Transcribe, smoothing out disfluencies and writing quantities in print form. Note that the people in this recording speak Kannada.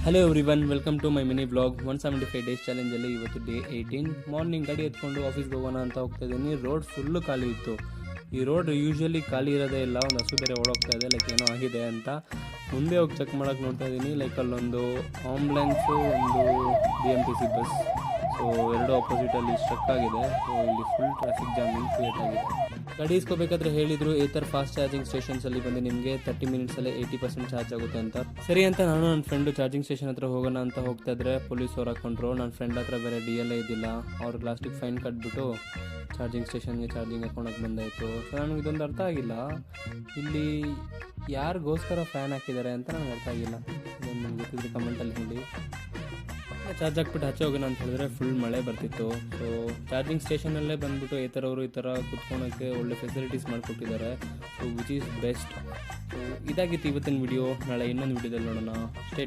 Hello everyone, welcome to my mini blog. 175 days ಚಾಲೆಂಜಲ್ಲಿ ಇವತ್ತು ಡೇ 18. ಮಾರ್ನಿಂಗ್ ಗಾಡಿ ಎತ್ಕೊಂಡು ಆಫೀಸ್ಗೆ ಹೋಗೋಣ ಅಂತ ಹೋಗ್ತಾ ಇದ್ದೀನಿ. ರೋಡ್ ಫುಲ್ಲು ಖಾಲಿ ಇತ್ತು. ಈ ರೋಡ್ ಯೂಶ್ವಲಿ ಖಾಲಿ ಇರೋದೇ ಇಲ್ಲ. ಒಂದು ಹಸು ಬೇರೆ ಓಡೋಗ್ತಾ ಇದೆ, ಲೈಕ್ ಏನೋ ಆಗಿದೆ ಅಂತ. ಮುಂದೆ ಹೋಗಿ ಚೆಕ್ ಮಾಡೋಕ್ಕೆ ನೋಡ್ತಾ ಇದ್ದೀನಿ. ಲೈಕ್ ಅಲ್ಲೊಂದು ಆಂಬ್ಯುಲೆನ್ಸು, ಒಂದು BMTC ಬಸ್, ಸೊ ಎರಡು ಆಪೋಸಿಟಲ್ಲಿ ಸ್ಟ್ರಕ್ ಆಗಿದೆ. ಸೊ ಇಲ್ಲಿ ಫುಲ್ ಟ್ರಾಫಿಕ್ ಜಾಮಿಂಗ್ ಕ್ರಿಯೇಟ್ ಆಗಿದೆ. ಗಾಡಿ ಇಸ್ಕೋಬೇಕಾದ್ರೆ ಹೇಳಿದರು ಏತರ್ ಫಾಸ್ಟ್ ಚಾರ್ಜಿಂಗ್ ಸ್ಟೇಷನ್ಸಲ್ಲಿ ಬಂದು ನಿಮಗೆ 30 ಮಿನಿಟ್ಸಲ್ಲೇ 80% ಚಾರ್ಜ್ ಆಗುತ್ತೆ ಅಂತ. ಸರಿ ಅಂತ ನಾನು ನನ್ನ ಫ್ರೆಂಡು ಚಾರ್ಜಿಂಗ್ ಸ್ಟೇಷನ್ ಹತ್ರ ಹೋಗೋಣ ಅಂತ ಹೋಗ್ತಾ ಇದ್ರೆ ಪೊಲೀಸ್ ಅವ್ರು ಹಾಕೊಂಡ್ರು. ನನ್ನ ಫ್ರೆಂಡ್ ಹತ್ರ ಬೇರೆ DLA ಇದ್ದಿಲ್ಲ. ಅವ್ರು ಲಾಸ್ಟಿಗೆ ಫೈನ್ ಕಟ್ಬಿಟ್ಟು ಚಾರ್ಜಿಂಗ್ ಸ್ಟೇಷನ್ಗೆ ಚಾರ್ಜಿಂಗ್ ಹಾಕೊಳಕ್ಕೆ ಬಂದಾಯಿತು. ಸೊ ನನಗೆ ಇದೊಂದು ಅರ್ಥ ಆಗಿಲ್ಲ, ಇಲ್ಲಿ ಯಾರಿಗೋಸ್ಕರ ಫ್ಯಾನ್ ಹಾಕಿದ್ದಾರೆ ಅಂತ ನನಗೆ ಅರ್ಥ ಆಗಿಲ್ಲ. ಇದೊಂದು ನಿಮ್ಗೆ ಗೊತ್ತಿದ್ರೆ ಕಮೆಂಟಲ್ಲಿ ಹೇಳಿ. ಚಾರ್ಜ್ ಹಾಕ್ಬಿಟ್ಟು ಹಚ್ಚಿ ಹೋಗೋಣ ಅಂತ ಹೇಳಿದ್ರೆ ಫುಲ್ ಮಳೆ ಬರ್ತಿತ್ತು. ಸೊ ಚಾರ್ಜಿಂಗ್ ಸ್ಟೇಷನಲ್ಲೇ ಬಂದುಬಿಟ್ಟು ಈ ಥರ ಕುತ್ಕೊಳಕ್ಕೆ ಒಳ್ಳೆ ಫೆಸಿಲಿಟೀಸ್ ಮಾಡಿಕೊಟ್ಟಿದ್ದಾರೆ. So which is best. So ಇದಾಗಿತ್ತು ಇವತ್ತಿನ ವಿಡಿಯೋ. ನಾಳೆ ಇನ್ನೊಂದು ವಿಡಿಯೋದಲ್ಲಿ ನೋಡೋಣ. ಸ್ಟೇ